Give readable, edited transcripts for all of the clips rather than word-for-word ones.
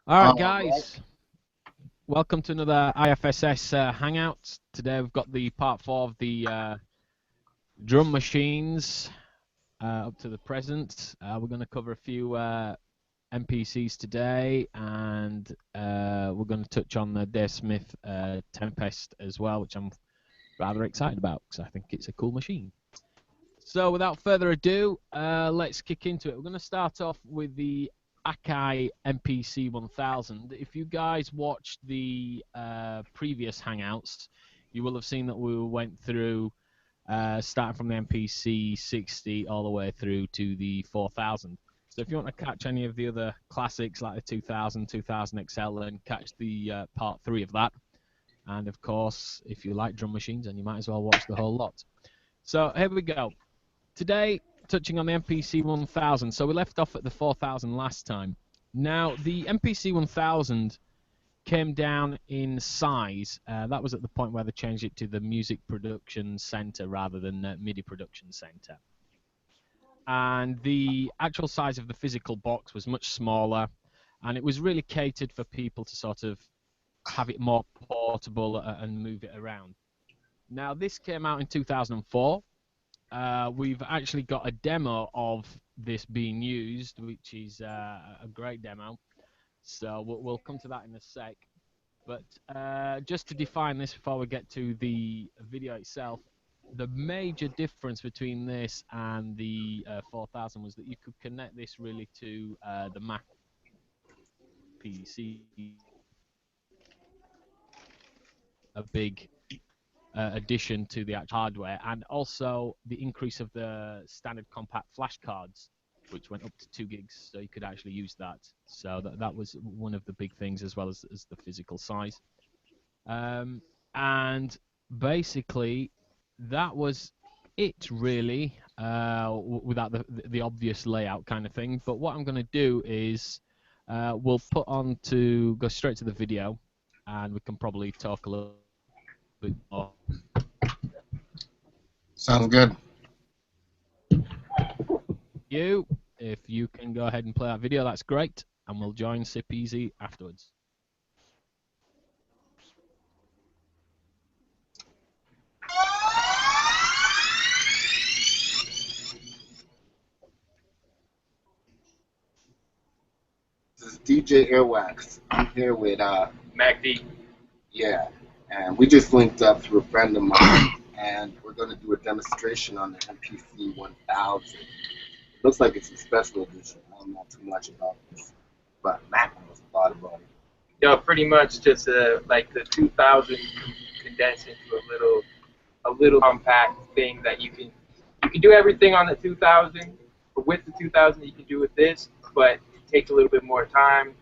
All right, guys. Welcome to another iFSS Hangout. Today we've got the part 4 of the drum machines up to the present. We're going to cover a few MPCs today, and we're going to touch on the Dave Smith Tempest as well, which I'm rather excited about because I think it's a cool machine. So without further ado, let's kick into it. We're going to start off with the Akai MPC 1000. If you guys watched the previous Hangouts, you will have seen that we went through starting from the MPC 60 all the way through to the 4000. So if you want to catch any of the other classics like the 2000, 2000 XL, then catch the part 3 of that. And of course, if you like drum machines, then you might as well watch the whole lot. So here we go. Today, touching on the MPC 1000. So we left off at the 4000 last time. Now, the MPC 1000 came down in size. That was at the point where they changed it to the Music Production Center rather than MIDI Production Center. And the actual size of the physical box was much smaller, and it was really catered for people to sort of have it more portable and move it around. Now, this came out in 2004. We've actually got a demo of this being used, which is a great demo. So we'll come to that in a sec. But just to define this before we get to the video itself, the major difference between this and the 4000 was that you could connect this really to the Mac PC. A big addition to the actual hardware, and also the increase of the standard compact flash cards, which went up to 2 gigs, so you could actually use that. So that was one of the big things, as well as the physical size. And basically, that was it really, without the obvious layout kind of thing. But what I'm going to do is we'll go straight to the video, and we can probably talk a little bit more. Sounds good. If you can go ahead and play that video, that's great, and we'll join Sip Easy afterwards. This is DJ Airwax. I'm here with MacD. Yeah, and we just linked up through a friend of mine, and we're going to do a demonstration on the MPC 1000. It looks like it's a special edition. I don't know too much about this, but Mac knows a lot about it. Yeah, pretty much just like the 2000 condensed into a little compact thing that you can do everything on the 2000, but with the 2000 you can do with this, but it takes a little bit more time.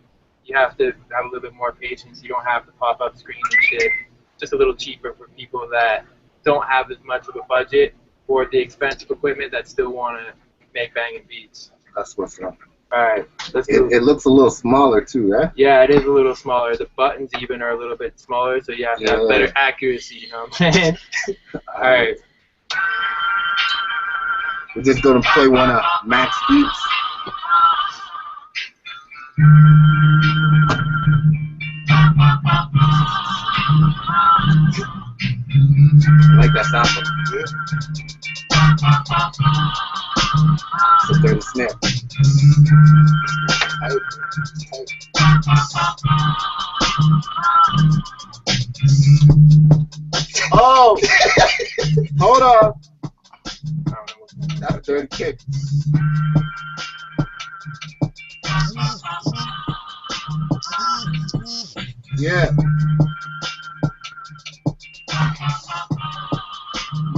You have to have a little bit more patience. You don't have the pop-up screen and shit. Just a little cheaper for people that don't have as much of a budget for the expensive equipment that still want to make banging beats. That's what's up. Alright, let's do it. It looks a little smaller too, right? Yeah, it is a little smaller. The buttons even are a little bit smaller, so you have to have better accuracy, you know what I'm saying? Alright. We're just going to play one of Mac's beats. I like that sample. It's a dirty snare. Oh! Hold on. That's a dirty kick. Yeah.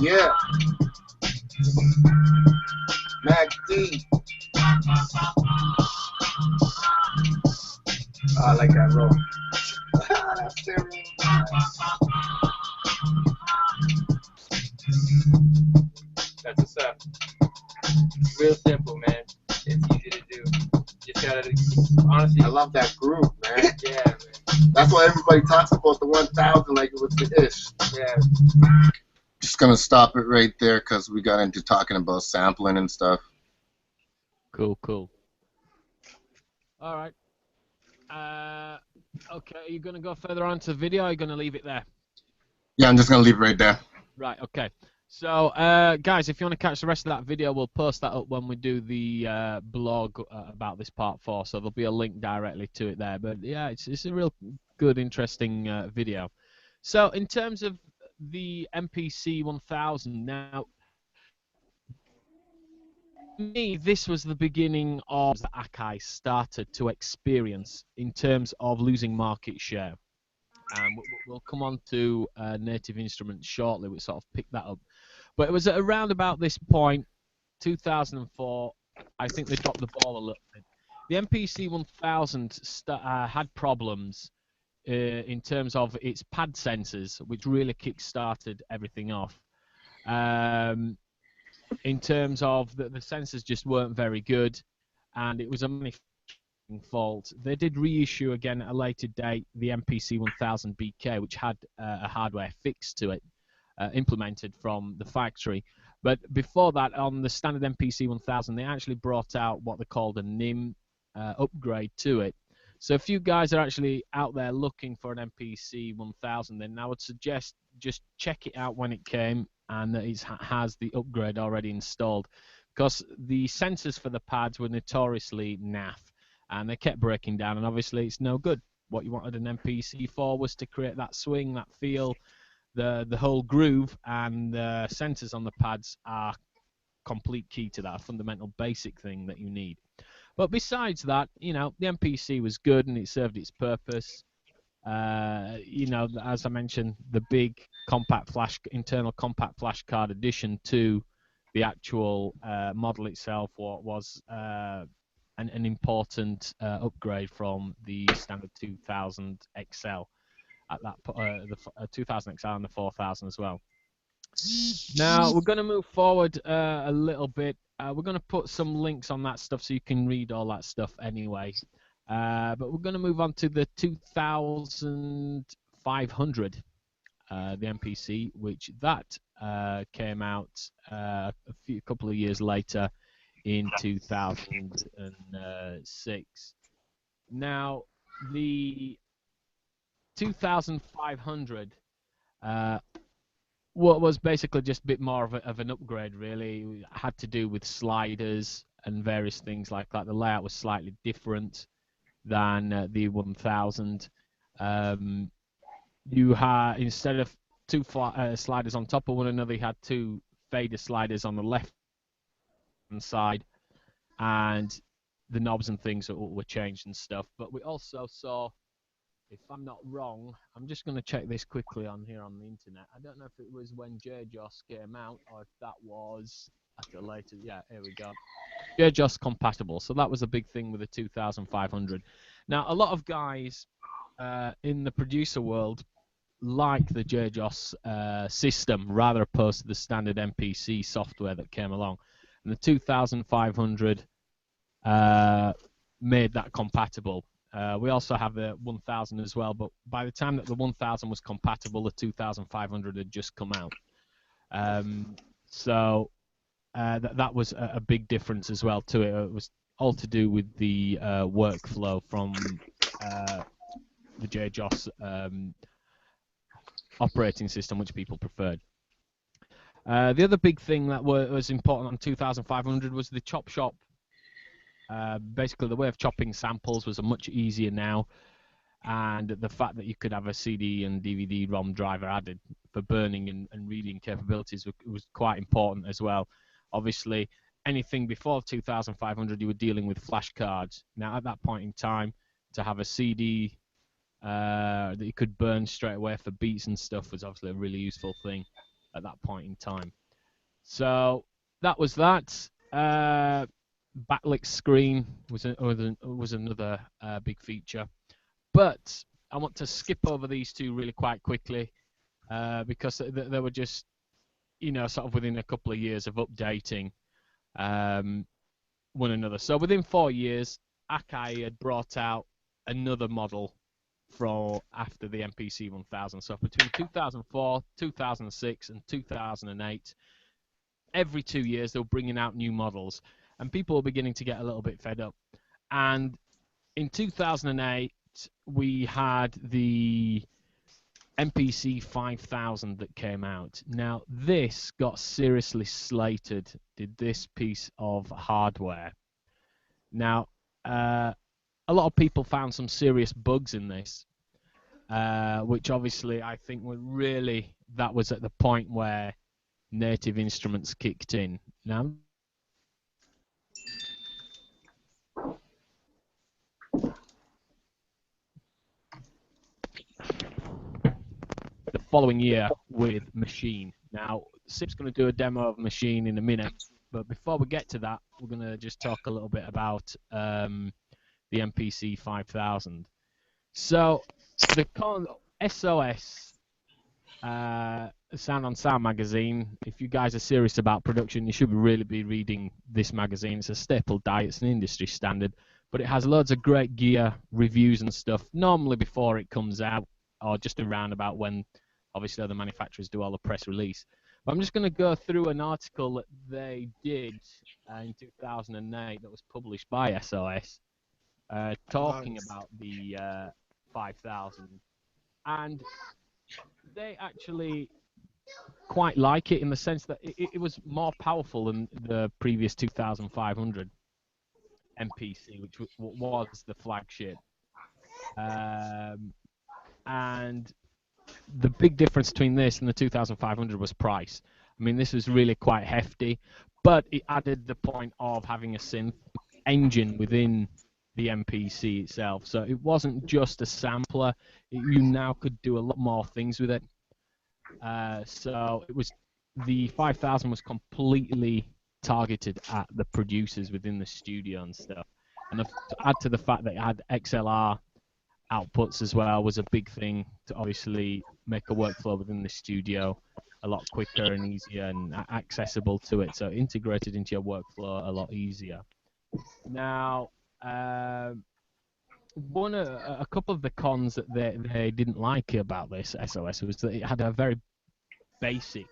Yeah. Mac D. Oh, I like that roll. That's terrible. That's what's up. Real simple, man. It's easy to do. You just gotta, honestly. I love that groove, man. Yeah, man. That's why everybody talks about the 1000 like it was the ish. Yeah. Just gonna stop it right there because we got into talking about sampling and stuff. Cool. All right. Okay, are you going to go further on to the video, or are you going to leave it there? Yeah, I'm just gonna leave it right there. Right, okay. So, guys, if you want to catch the rest of that video, we'll post that up when we do the blog about this part 4. So there'll be a link directly to it there. But yeah, it's a real good, interesting video. So in terms of the MPC 1000, now, me, this was the beginning of the Akai started to experience in terms of losing market share. And we'll come on to Native Instruments shortly, which sort of picked that up. But it was at around about this point, 2004, I think they dropped the ball a little bit. The MPC 1000 had problems in terms of its pad sensors, which really kick-started everything off. In terms of the sensors just weren't very good, and it was a manufacturing fault. They did reissue again at a later date the MPC 1000 BK, which had a hardware fix to it, implemented from the factory. But before that, on the standard MPC 1000, they actually brought out what they called a NIM upgrade to it. So if you guys are actually out there looking for an MPC 1000, then I would suggest just check it out when it came and that it has the upgrade already installed, because the sensors for the pads were notoriously naff and they kept breaking down, and obviously it's no good. What you wanted an MPC for was to create that swing, that feel, the whole groove, and the sensors on the pads are complete key to that, a fundamental basic thing that you need. But besides that, you know, the MPC was good and it served its purpose. You know, as I mentioned, the big internal compact flash card addition to the actual model itself was an important upgrade from the standard 2000 XL at that the 2000 XL and the 4000 as well. Now we're going to move forward a little bit. We're going to put some links on that stuff so you can read all that stuff anyway. But we're going to move on to the 2500, the MPC, which that came out a couple of years later in 2006. Now the 2500 what was basically just a bit more of an upgrade, really. It had to do with sliders and various things like that. The layout was slightly different than the 1000. You had, instead of two sliders on top of one another, you had two fader sliders on the left hand side, and the knobs and things were changed and stuff. But we also saw, if I'm not wrong, I'm just going to check this quickly on here on the internet. I don't know if it was when JJOS came out or if that was at a later. Yeah, here we go. JJOS compatible. So that was a big thing with the 2500. Now, a lot of guys in the producer world like the JJOS system rather opposed to the standard MPC software that came along. And the 2500 made that compatible. We also have the 1000 as well, but by the time that the 1000 was compatible, the 2500 had just come out. So that was a big difference as well to it. It was all to do with the workflow from the JJOS operating system, which people preferred. The other big thing that was important on 2500 was the chop shop. Basically, the way of chopping samples was much easier now, and the fact that you could have a CD and DVD-ROM driver added for burning and reading capabilities was quite important as well. Obviously, anything before 2500, you were dealing with flash cards. Now, at that point in time, to have a CD that you could burn straight away for beats and stuff was obviously a really useful thing at that point in time. So that was that. Backlit screen was another big feature, but I want to skip over these two really quite quickly because they were just, you know, sort of within a couple of years of updating one another. So within 4 years, Akai had brought out another model after the MPC 1000. So between 2004, 2006, and 2008, every 2 years they were bringing out new models, and people were beginning to get a little bit fed up. And in 2008, we had the MPC 5000 that came out. Now, this got seriously slated, did this piece of hardware. Now, a lot of people found some serious bugs in this, which obviously I think that was at the point where Native Instruments kicked in. Now, the following year with Machine. Now, Sip's going to do a demo of Machine in a minute, but before we get to that, we're going to just talk a little bit about the MPC 5000. So, the SOS Sound on Sound magazine, if you guys are serious about production, you should really be reading this magazine. It's a staple diet, it's an industry standard, but it has loads of great gear, reviews and stuff, normally before it comes out, or just around about when, obviously, other manufacturers do all the press release. But I'm just going to go through an article that they did in 2008 that was published by SOS, talking about the 5000. And they actually quite like it in the sense that it was more powerful than the previous 2500 MPC, which was the flagship. And the big difference between this and the 2500 was price. I mean, this was really quite hefty, but it added the point of having a synth engine within the MPC itself. So it wasn't just a sampler. You now could do a lot more things with it. So it was, the 5000 was completely targeted at the producers within the studio and stuff. And to add to the fact that it had XLR outputs as well was a big thing to obviously make a workflow within the studio a lot quicker and easier and accessible to it. So integrated into your workflow a lot easier. Now, a couple of the cons that they didn't like about this SOS was that it had a very basic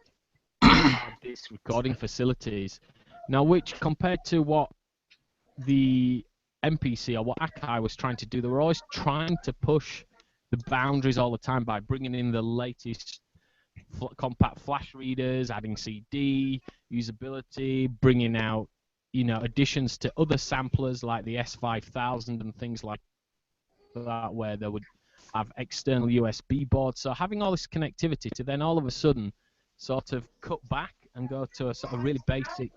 hard disk recording facilities. Now, which compared to what the MPC or what Akai was trying to do, they were always trying to push the boundaries all the time by bringing in the latest compact flash readers, adding CD usability, bringing out additions to other samplers like the S5000 and things like that, where they would have external USB boards. So having all this connectivity to then all of a sudden sort of cut back and go to a sort of really basic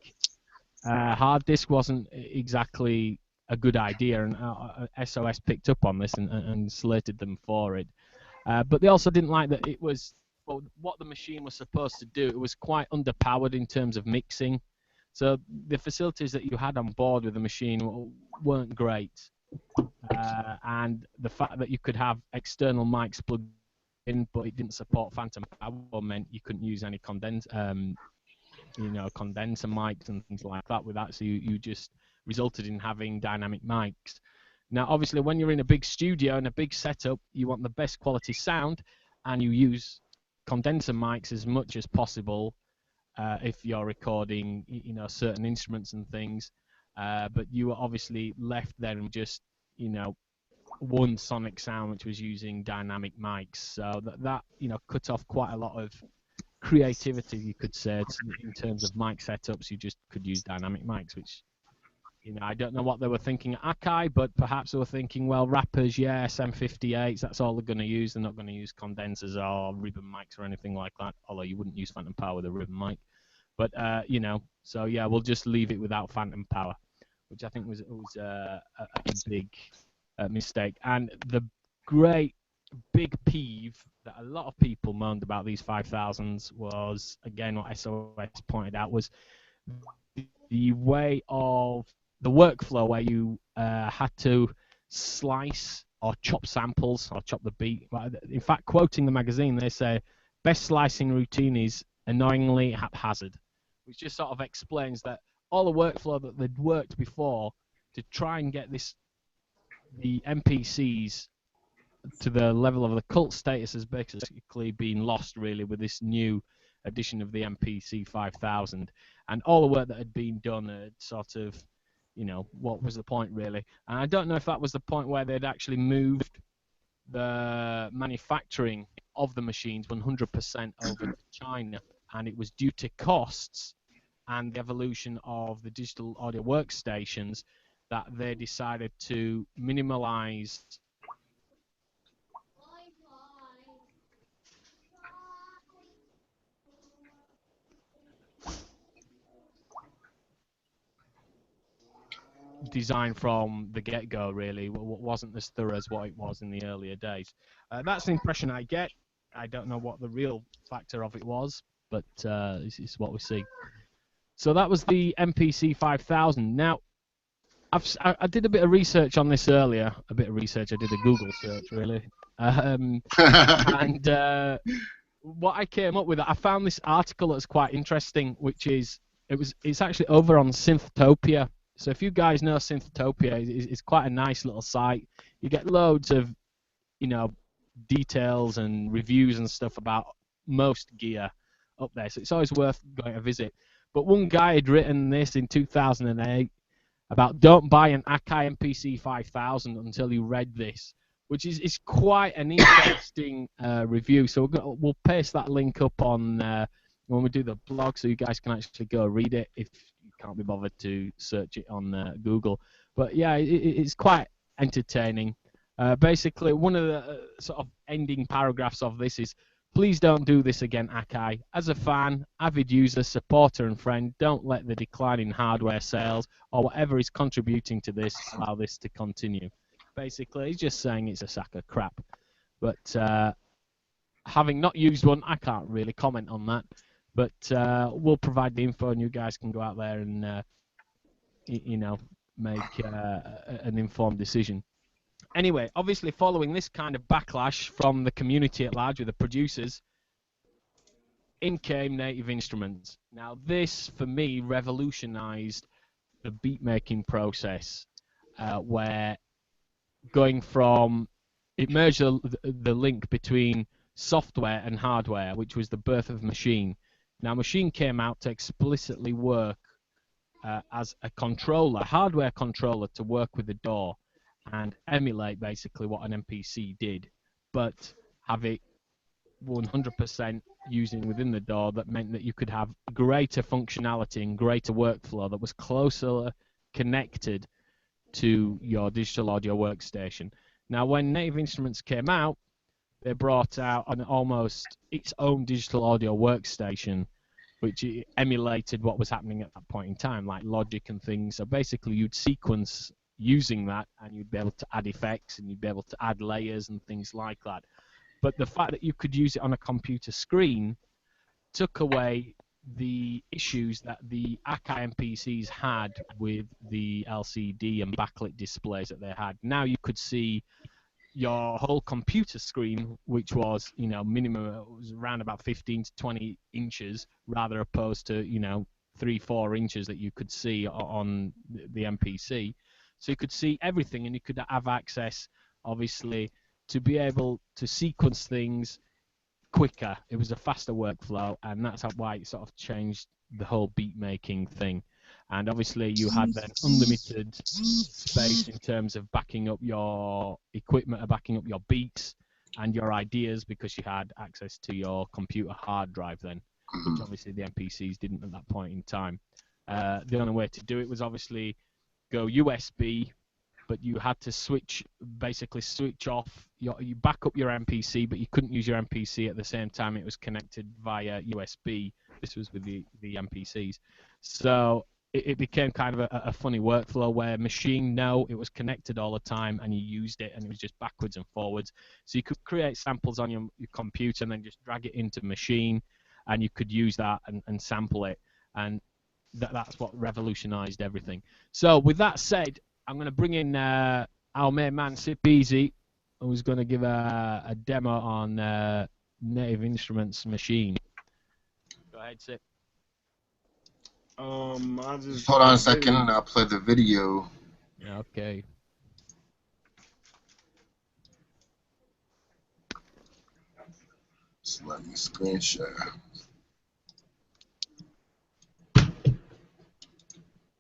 hard disk wasn't exactly a good idea, and SOS picked up on this and slated them for it. But they also didn't like that it was, well, what the machine was supposed to do. It was quite underpowered in terms of mixing. So the facilities that you had on board with the machine weren't great. And the fact that you could have external mics plugged in, but it didn't support phantom power, meant you couldn't use any condenser mics and things like that with that. So you just resulted in having dynamic mics. Now, obviously, when you're in a big studio and a big setup, you want the best quality sound, and you use condenser mics as much as possible if you're recording, certain instruments and things. But you were obviously left there with just, one sonic sound, which was using dynamic mics. So that cut off quite a lot of creativity, you could say, in terms of mic setups. You just could use dynamic mics, which, I don't know what they were thinking at Akai, but perhaps they were thinking, well, rappers, yeah, SM58s, that's all they're going to use. They're not going to use condensers or ribbon mics or anything like that, although you wouldn't use phantom power with a ribbon mic. But, so yeah, we'll just leave it without phantom power, which I think was a big mistake. And the great big peeve that a lot of people moaned about these 5000s was, again, what SOS pointed out, was the way of the workflow where you had to slice or chop samples or chop the beat. In fact, quoting the magazine, they say, best slicing routine is annoyingly haphazard, which just sort of explains that all the workflow that they'd worked before to try and get the MPCs to the level of the cult status has basically been lost, really, with this new edition of the MPC 5000. And all the work that had been done had sort of, what was the point, really? And I don't know if that was the point where they'd actually moved the manufacturing of the machines 100% over to China, and it was due to costs and the evolution of the digital audio workstations that they decided to minimalize design from the get-go. Really, wasn't as thorough as what it was in the earlier days. That's the impression I get. I don't know what the real factor of it was, but this is what we see. So that was the MPC 5000. Now, I did a bit of research on this earlier. A bit of research. I did a Google search, really. And what I came up with, I found this article that's quite interesting, which is it's actually over on Synthtopia. So if you guys know Synthtopia, it's quite a nice little site. You get loads of, details and reviews and stuff about most gear up there. So it's always worth going to visit. But one guy had written this in 2008 about don't buy an Akai MPC 5000 until you read this, which is quite an interesting review. So we'll paste that link up on when we do the blog, so you guys can actually go read it if you can't be bothered to search it on Google. But yeah, it's quite entertaining. Basically, one of the sort of ending paragraphs of this is, please don't do this again, Akai. As a fan, avid user, supporter and friend, don't let the decline in hardware sales or whatever is contributing to this allow this to continue. Basically, he's just saying it's a sack of crap. But having not used one, I can't really comment on that. But we'll provide the info and you guys can go out there and, make an informed decision. Anyway, obviously following this kind of backlash from the community at large with the producers, in came Native Instruments. Now this, for me, revolutionized the beat making process, where going from, it merged the link between software and hardware, which was the birth of Machine. Now Machine came out to explicitly work as a controller, hardware controller, to work with the DAW and emulate basically what an MPC did, but have it 100% using within the DAW. That meant that you could have greater functionality and greater workflow that was closer connected to your digital audio workstation. Now, when Native Instruments came out, they brought out an almost its own digital audio workstation, which emulated what was happening at that point in time, like Logic and things. So basically, you'd sequence using that, and you'd be able to add effects, and you'd be able to add layers and things like that. But the fact that you could use it on a computer screen took away the issues that the Akai MPCs had with the LCD and backlit displays that they had. Now you could see your whole computer screen, which was, minimum, it was around about 15 to 20 inches, rather opposed to, 3-4 inches that you could see on the MPC. So you could see everything, and you could have access, obviously, to be able to sequence things quicker. It was a faster workflow, and that's why it sort of changed the whole beat making thing. And obviously you had then unlimited space in terms of backing up your equipment, or backing up your beats and your ideas, because you had access to your computer hard drive then, which obviously the MPCs didn't at that point in time. The only way to do it was obviously go USB, but you had to basically switch off, you back up your MPC, but you couldn't use your MPC at the same time it was connected via USB. This was with the MPCs. So it became kind of a funny workflow where Machine, it was connected all the time, and you used it, and it was just backwards and forwards. So you could create samples on your computer and then just drag it into Machine, and you could use that and sample it. And that's what revolutionized everything. So with that said, I'm going to bring in our main man, Sip Easy, who's going to give a demo on Native Instruments Machine. Go ahead, Sip. Just hold on a second, and I'll play the video. Okay. Just let me screen share.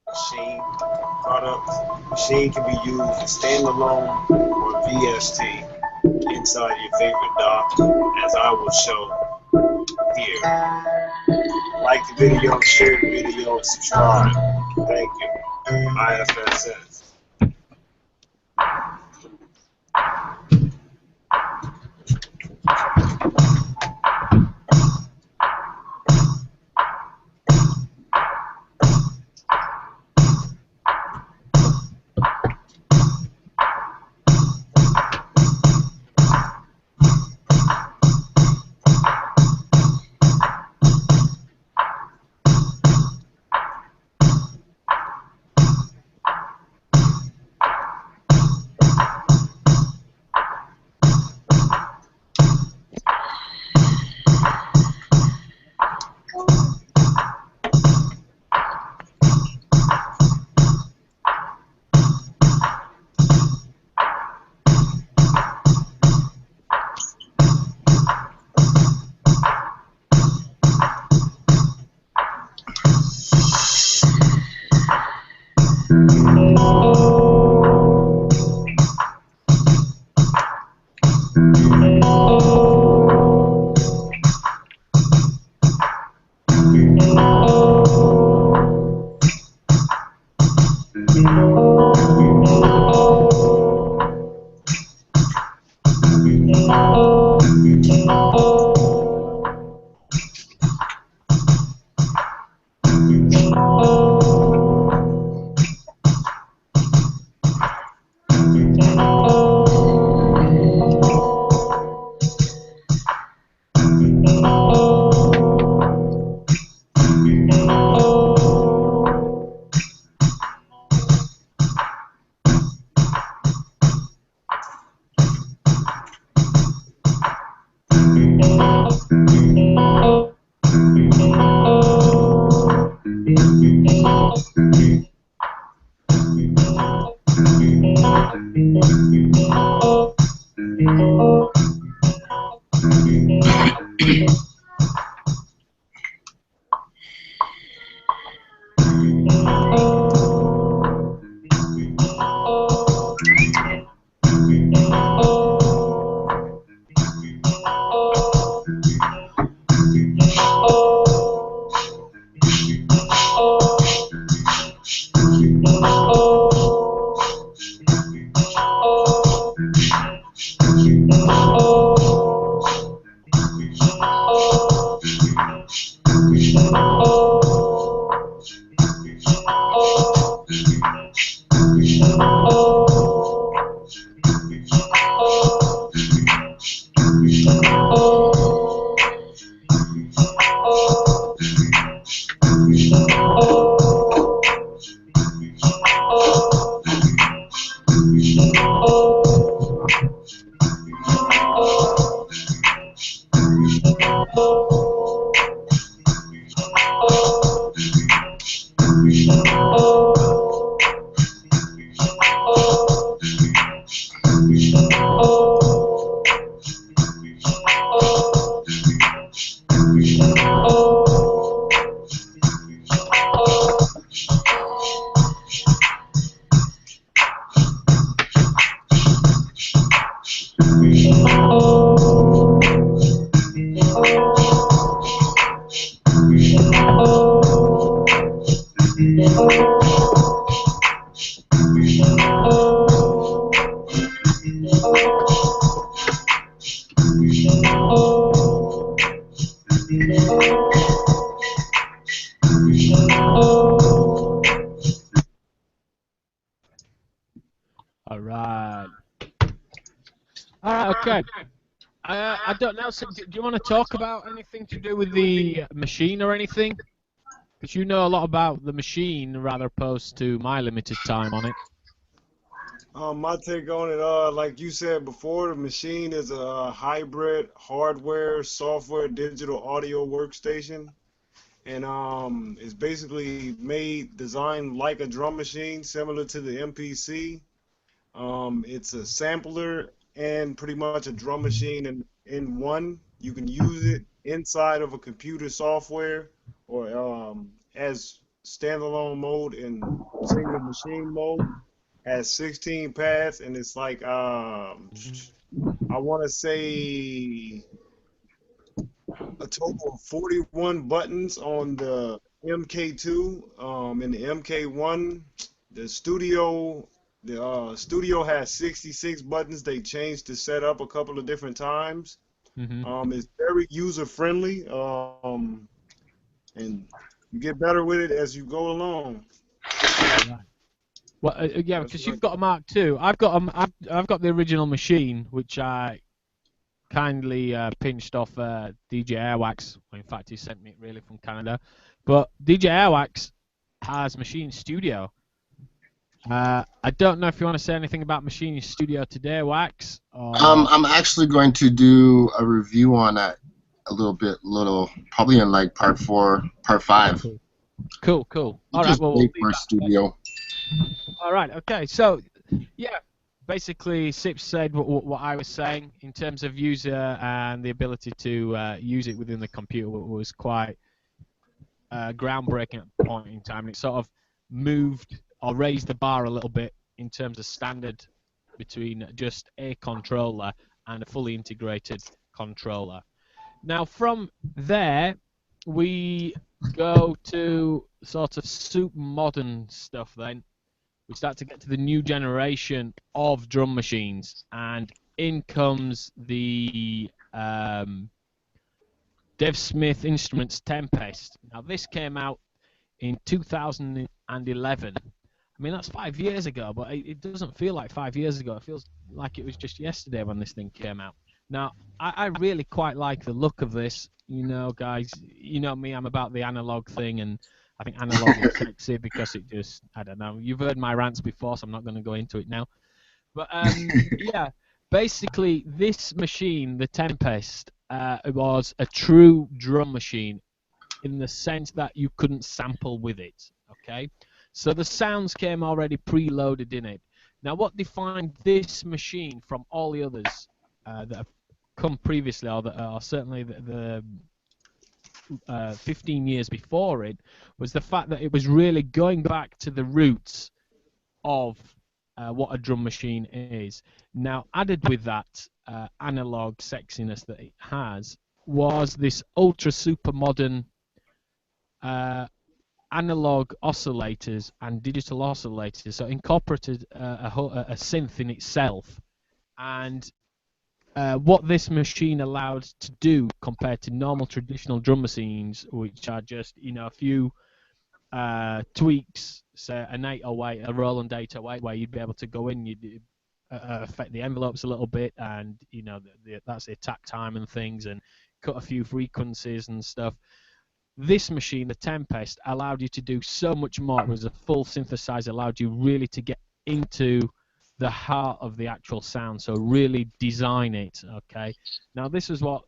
Machine product. Machine can be used as standalone or VST. inside your favorite dock, as I will show here. Like the video, share the video, and subscribe. Thank you. iFSS. All right. All right. Okay. I don't know. So do you want to talk about anything to do with the machine or anything? Because you know a lot about the machine, rather opposed to my limited time on it. My take on it, like you said before, the machine is a hybrid hardware, software, digital audio workstation, and it's basically made, designed like a drum machine, similar to the MPC. It's a sampler and pretty much a drum machine in one. You can use it inside of a computer software or as standalone mode in single machine mode. has 16 pads, and it's like I want to say a total of 41 buttons on the MK2. In the MK1, the studio has 66 buttons. They changed the setup a couple of different times. Hmm. It's very user friendly, and you get better with it as you go along. Right. Well, yeah, That's because what I you've got a Mark II. I've got the original machine, which I kindly pinched off DJ Airwax. Well, in fact, he sent me it really from Canada. But DJ Airwax has Machine Studio. I don't know if you want to say anything about Machine Studio today, Wax. Or... I'm actually going to do a review on that a little, probably in like part 4, part 5. Cool, cool. All right, Just well, we'll wait leave for that there. studio. All right, okay. So, yeah, basically, Sips said what I was saying in terms of user and the ability to use it within the computer was quite groundbreaking at the point in time. And it sort of moved or raised the bar a little bit in terms of standard between just a controller and a fully integrated controller. Now, from there, we go to sort of super modern stuff then. We start to get to the new generation of drum machines, and in comes the Dev Smith Instruments Tempest. Now, this came out in 2011. I mean, that's 5 years ago, but it doesn't feel like 5 years ago. It feels like it was just yesterday when this thing came out. Now, I really quite like the look of this. You know, guys, you know me, I'm about the analog thing, and I think analog is sexy because it just, I don't know. You've heard my rants before, so I'm not going to go into it now. But yeah, basically, this machine, the Tempest, was a true drum machine in the sense that you couldn't sample with it. Okay, so the sounds came already preloaded in it. Now, what defined this machine from all the others that have come previously, or certainly the 15 years before it, was the fact that it was really going back to the roots of what a drum machine is. Now, added with that analog sexiness that it has was this ultra super modern analog oscillators and digital oscillators. So incorporated a synth in itself, and what this machine allowed to do compared to normal traditional drum machines, which are just a few tweaks, say an 808, a Roland 808, where you'd be able to go in, you'd affect the envelopes a little bit, and that's the attack time and things, and cut a few frequencies and stuff. This machine, the Tempest, allowed you to do so much more. It was a full synthesizer, allowed you really to get into the heart of the actual sound, so really design it. Okay. Now, this is what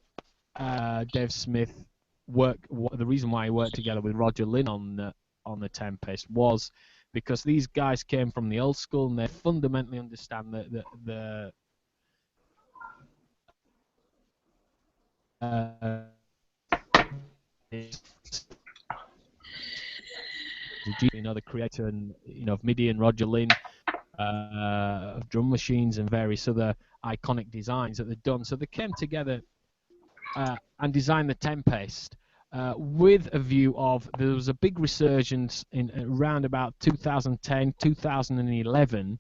Dev Smith the reason why he worked together with Roger Lynn on the Tempest was because these guys came from the old school and they fundamentally understand the the creator and of MIDI and Roger Lynn, of drum machines and various other iconic designs that they'd done. So they came together and designed the Tempest with a view of there was a big resurgence in around about 2010, 2011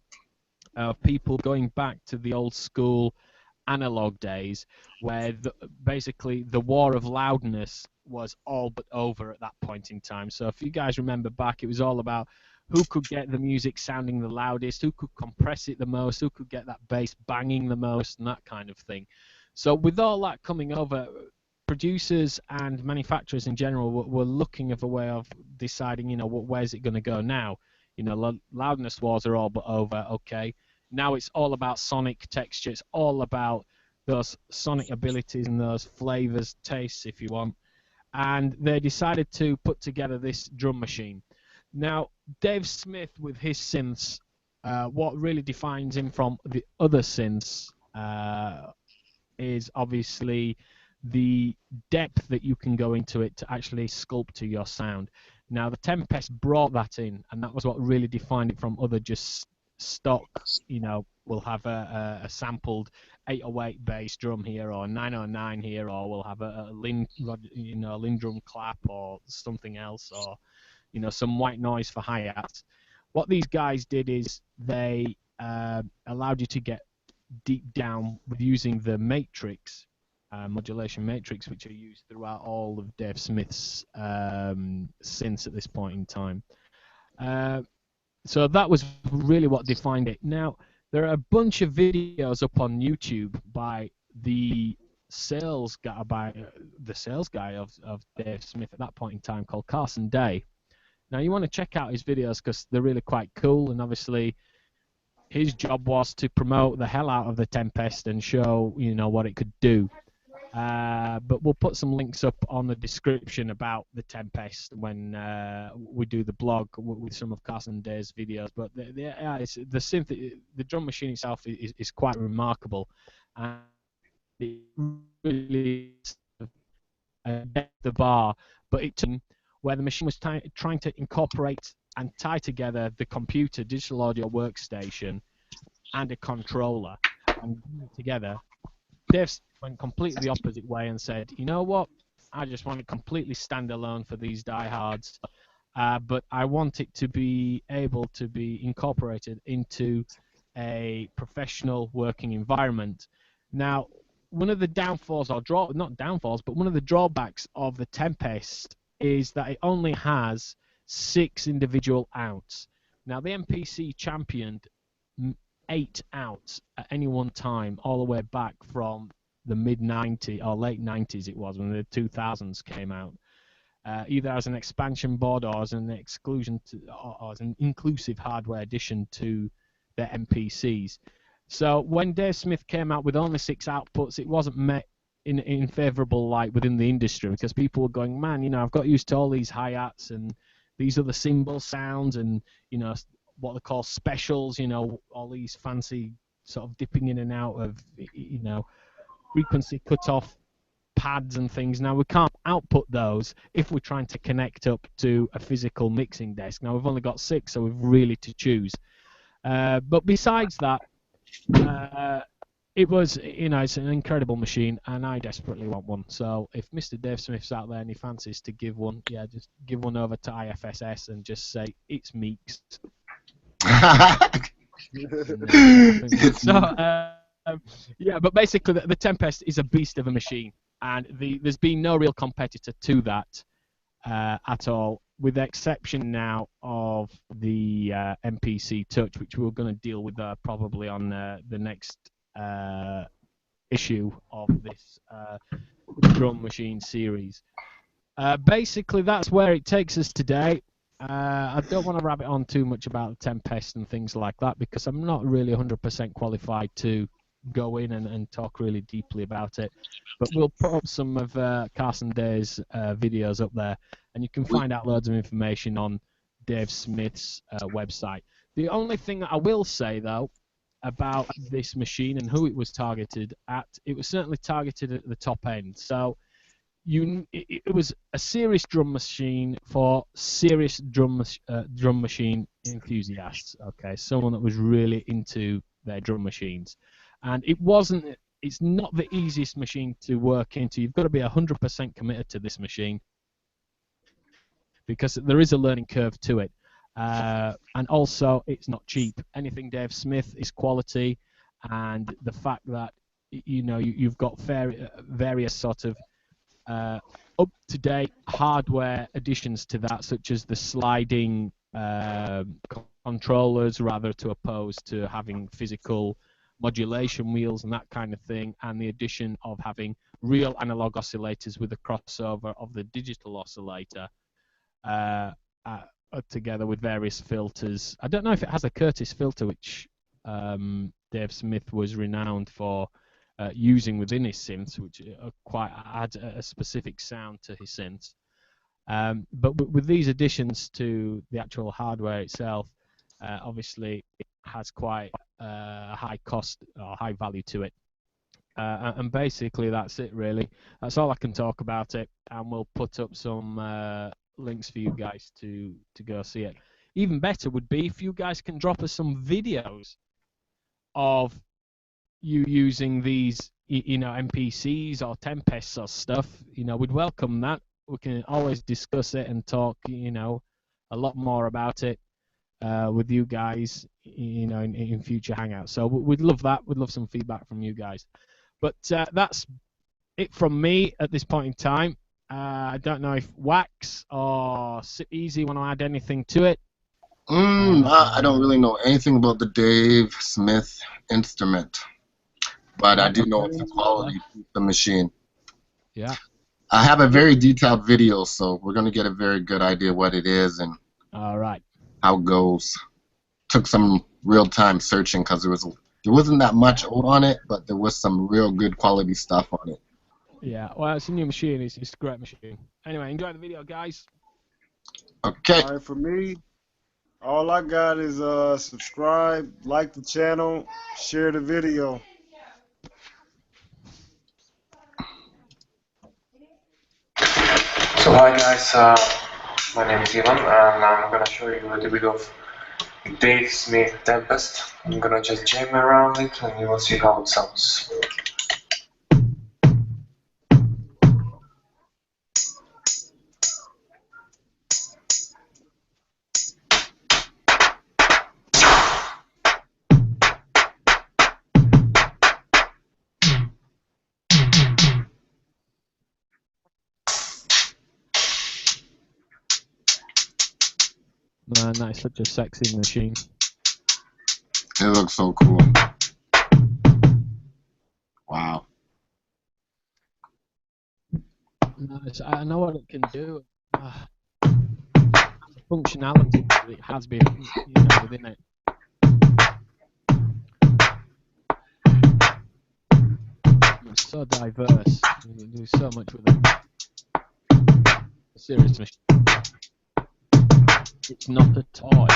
of people going back to the old school analog days where basically the war of loudness was all but over at that point in time. So if you guys remember back, it was all about who could get the music sounding the loudest, who could compress it the most, who could get that bass banging the most, and that kind of thing. So with all that coming over, producers and manufacturers in general were looking of a way of deciding, where's it going to go now? Loudness wars are all but over. Okay, now it's all about sonic texture. It's all about those sonic abilities and those flavors, tastes, if you want. And they decided to put together this drum machine. Now, Dave Smith with his synths, what really defines him from the other synths is obviously the depth that you can go into it to actually sculpt to your sound. Now, the Tempest brought that in, and that was what really defined it from other just stock, we'll have a sampled 808 bass drum here, or 909 here, or we'll have a Lindrum clap or something else, or some white noise for hi-hats. What these guys did is they allowed you to get deep down with using the matrix, modulation matrix, which are used throughout all of Dave Smith's synths at this point in time. So that was really what defined it. Now, there are a bunch of videos up on YouTube by the sales guy, of Dave Smith at that point in time, called Carson Day. Now, you want to check out his videos because they're really quite cool, and obviously his job was to promote the hell out of the Tempest and show, what it could do. But we'll put some links up on the description about the Tempest when we do the blog with some of Carson Day's videos. But the synth, the drum machine itself is quite remarkable, and it really the bar. But it where the machine was trying to incorporate and tie together the computer, digital audio workstation, and a controller, and together. Dave went completely the opposite way and said, you know what, I just want it completely standalone for these diehards, but I want it to be able to be incorporated into a professional working environment. Now, one of the downfalls, not downfalls, but one of the drawbacks of the Tempest is that it only has 6 individual outs. Now, the MPC championed 8 outs at any one time, all the way back from the mid-90s or late 90s it was, when the 2000s came out, either as an expansion board or as an or as an inclusive hardware addition to their MPCs. So when Dave Smith came out with only 6 outputs, it wasn't met in favourable light within the industry, because people were going, man, I've got used to all these hi-hats and these other cymbal sounds and, what they call specials, all these fancy sort of dipping in and out of, frequency cut-off pads and things. Now, we can't output those if we're trying to connect up to a physical mixing desk. Now, we've only got 6, so we've really to choose. But besides that, it was, it's an incredible machine, and I desperately want one. So if Mr. Dave Smith's out there and he fancies to give one, just give one over to iFSS and just say, it's Meeks. But basically the Tempest is a beast of a machine, and there's been no real competitor to that at all, with the exception now of the MPC Touch, which we're going to deal with probably on the next issue of this drum machine series. Basically, that's where it takes us today. I don't want to rabbit on too much about the Tempest and things like that, because I'm not really 100% qualified to go in and talk really deeply about it. But we'll put up some of Carson Day's videos up there, and you can find out loads of information on Dave Smith's website. The only thing that I will say, though, about this machine and who it was targeted at, it was certainly targeted at the top end. So it was a serious drum machine for serious drum machine enthusiasts. Okay, someone that was really into their drum machines, and it's not the easiest machine to work into. You've got to be 100% committed to this machine, because there is a learning curve to it, and also it's not cheap. Anything Dave Smith is quality, and the fact that you've got various sort of up-to-date hardware additions to that, such as the sliding controllers, rather to oppose to having physical modulation wheels and that kind of thing, and the addition of having real analog oscillators with a crossover of the digital oscillator together with various filters. I don't know if it has a Curtis filter, which Dave Smith was renowned for using within his synths, which quite adds a specific sound to his synths. But with these additions to the actual hardware itself, obviously it has quite a high cost or high value to it. And basically that's it, really. That's all I can talk about it, and we'll put up some links for you guys to go see it. even better would be if you guys can drop us some videos of you using these, you know, MPCs or Tempests or stuff. You know, we'd welcome that. We can always discuss it and talk, you know, a lot more about it with you guys, you know, in future hangouts. So we'd love that. We'd love some feedback from you guys. But that's it from me at this point in time. I don't know if Wax or Sit Easy want to add anything to it. I don't really know anything about the Dave Smith instrument, but I do know it's a quality piece of machine. Yeah. I have a very detailed video, so we're going to get a very good idea what it is and All right. how it goes. Took some real-time searching because there wasn't that much old on it, but there was some real good quality stuff on it. Yeah, well, it's a new machine. It's a great machine. Anyway, enjoy the video, guys. Okay. All right, for me, all I got is subscribe, like the channel, share the video. So hi guys, my name is Ivan and I'm gonna show you a little bit of Dave Smith Tempest. I'm gonna just jam around it and you will see how it sounds. Man, that is such a sexy machine. It looks so cool. Wow. Nice. I know what it can do. The functionality that it has been, you know, within it. It's so diverse. You can do so much with it. A serious machine. It's not a toy.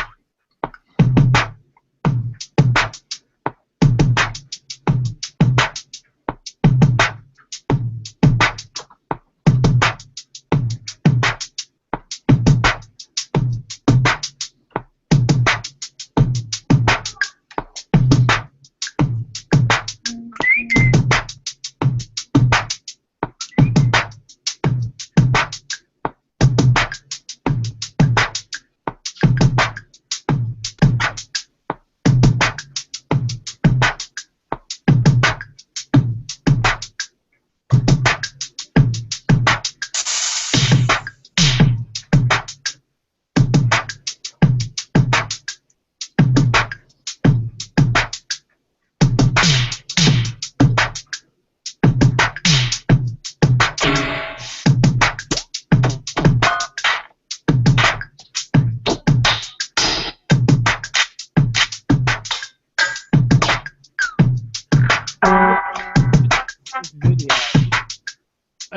Video,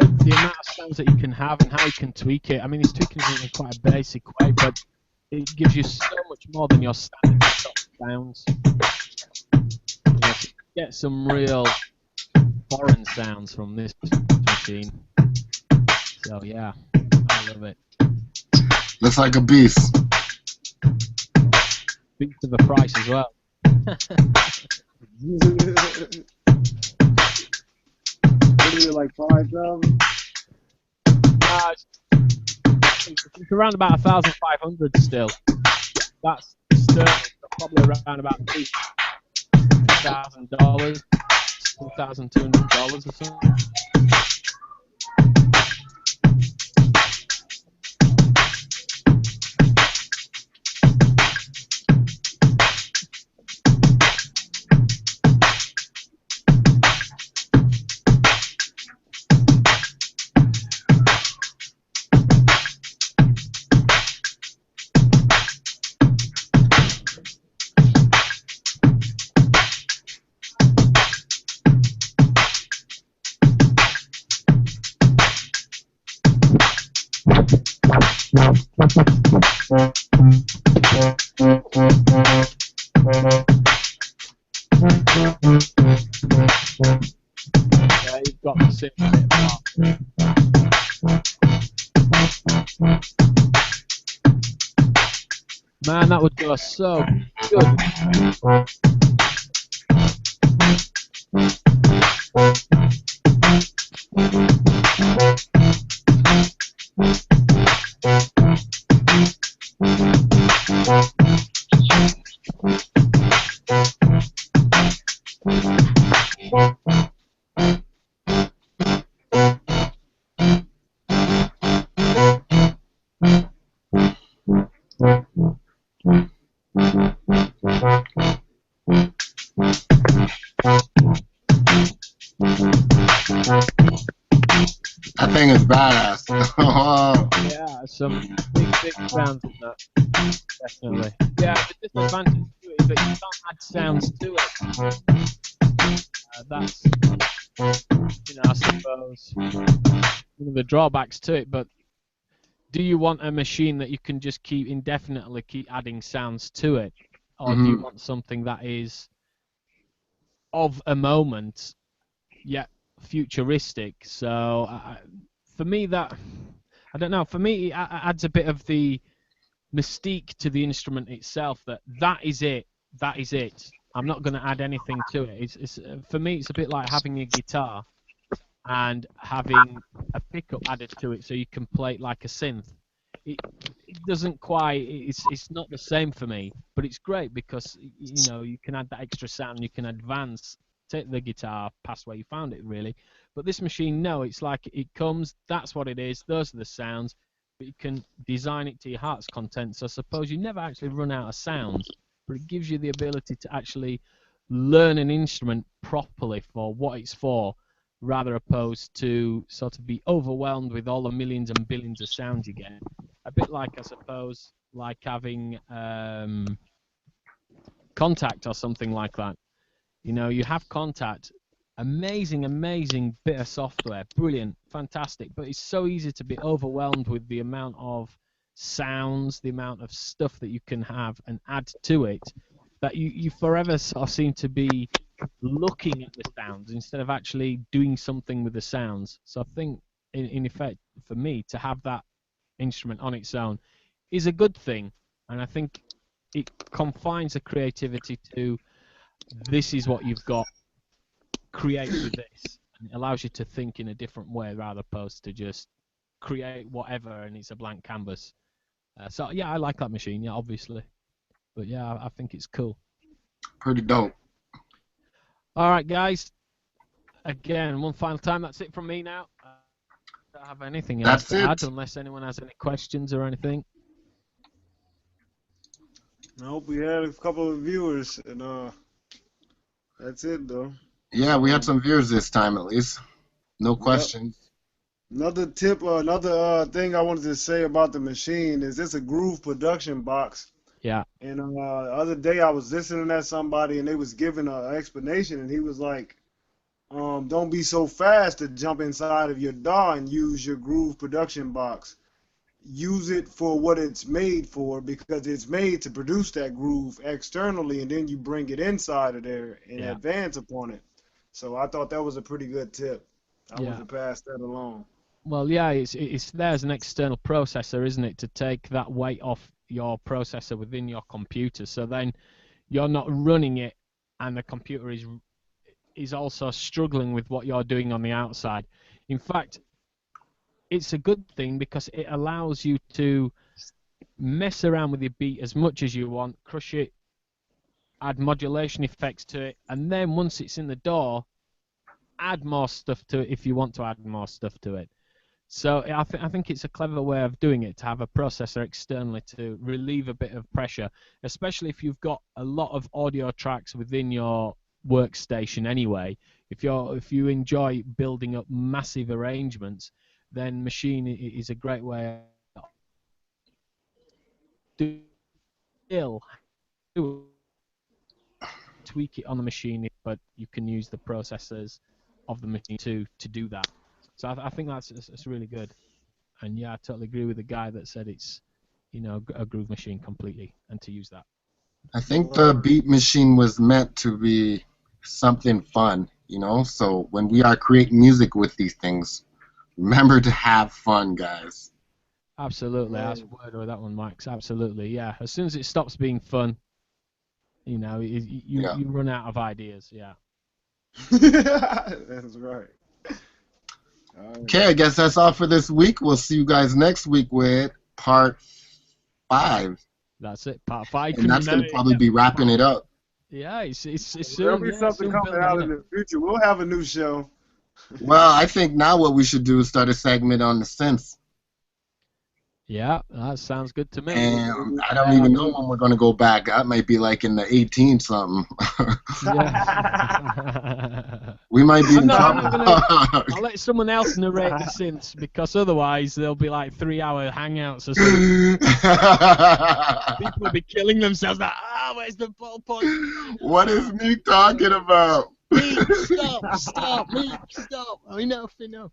the amount of sounds that you can have and how you can tweak it. I mean, he's tweaking it in quite a basic way, but it gives you so much more than your standard sounds. You know, to get some real foreign sounds from this machine. So yeah, I love it. Looks like a beast. Beats of the price as well. What is it, like 5,000? It's around about 1,500 still. That's sterling, probably around about $2,000, $2,200 or something. Yeah, you've got the same bit You are so good. That thing is badass. Yeah, some big sounds in that. Definitely. Yeah, the disadvantage to it is that you can't add sounds to it. That's, I suppose, one of the drawbacks to it. But do you want a machine that you can just indefinitely keep adding sounds to it, or do you want something that is of a moment yet futuristic? So for me, I don't know. For me, it adds a bit of the mystique to the instrument itself. That is it. That is it. I'm not going to add anything to it. It's for me, it's a bit like having a guitar and having a pickup added to it, so you can play it like a synth. It doesn't quite. It's not the same for me, but it's great because you can add that extra sound. You can take the guitar past where you found it, really. But this machine, no, it's like it comes. That's what it is. Those are the sounds. But you can design it to your heart's content. So I suppose you never actually run out of sounds, but it gives you the ability to actually learn an instrument properly for what it's for, rather opposed to sort of be overwhelmed with all the millions and billions of sounds you get. A bit like, I suppose, like having Contact or something like that. You have Contact, amazing bit of software, brilliant, fantastic, but it's so easy to be overwhelmed with the amount of sounds, the amount of stuff that you can have and add to it, that you forever sort of seem to be looking at the sounds instead of actually doing something with the sounds. So I think, in effect, for me, to have that instrument on its own is a good thing, and I think it confines the creativity to, this is what you've got, create with this, and it allows you to think in a different way rather opposed to just create whatever and it's a blank canvas. So yeah, I like that machine, yeah, obviously, but yeah, I think it's cool. Pretty dope. All right, guys, again, one final time, that's it from me now. I don't have anything else to add unless anyone has any questions or anything. Nope, we had a couple of viewers, and that's it though. Yeah, we had some viewers this time at least. No questions. Another tip, another thing I wanted to say about the machine is it's a Groove production box. Yeah. And the other day I was listening to somebody and they was giving an explanation, and he was like, don't be so fast to jump inside of your DAW and use your Groove production box. Use it for what it's made for, because it's made to produce that groove externally, and then you bring it inside of there and advance upon it. So I thought that was a pretty good tip. I want to pass that along. Well, yeah, it's there as an external processor, isn't it, to take that weight off your processor within your computer. So then you're not running it, and the computer is also struggling with what you're doing on the outside. In fact, it's a good thing because it allows you to mess around with your beat as much as you want, crush it, add modulation effects to it, and then once it's in the DAW, add more stuff to it if you want to add more stuff to it. So I think it's a clever way of doing it, to have a processor externally to relieve a bit of pressure, especially if you've got a lot of audio tracks within your workstation anyway. If you enjoy building up massive arrangements, then Machine is a great way to still tweak it on the machine, but you can use the processors of the machine to do that. So I think that's really good. And yeah, I totally agree with the guy that said it's a Groove Machine completely, and to use that. I think the Beat Machine was meant to be something fun, so when we are creating music with these things, remember to have fun, guys. Absolutely. That's a word with that one, Max. Absolutely. Yeah. As soon as it stops being fun, you know, you run out of ideas. Yeah. That's right. Okay, I guess that's all for this week. We'll see you guys next week with part 5. That's it. Part 5. And that's going to probably be wrapping it up. Yeah, it's There'll soon. be Yeah, something soon coming building out up. in the future. We'll have a new show. Well, I think now what we should do is start a segment on the synths. Yeah, that sounds good to me. And I don't even know when we're going to go back. That might be like in the 18 something. Yeah. We might be in trouble. I'll let someone else narrate the synths because otherwise there'll be like 3-hour hangouts or something. People will be killing themselves. Like, where's the ballpoint? What is me talking about? Meek, stop, Meek, stop. Enough. Yeah.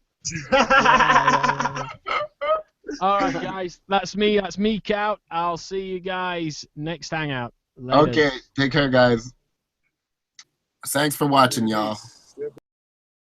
All right, guys. That's me. That's Meek out. I'll see you guys next hangout. Later. Okay, take care, guys. Thanks for watching, y'all.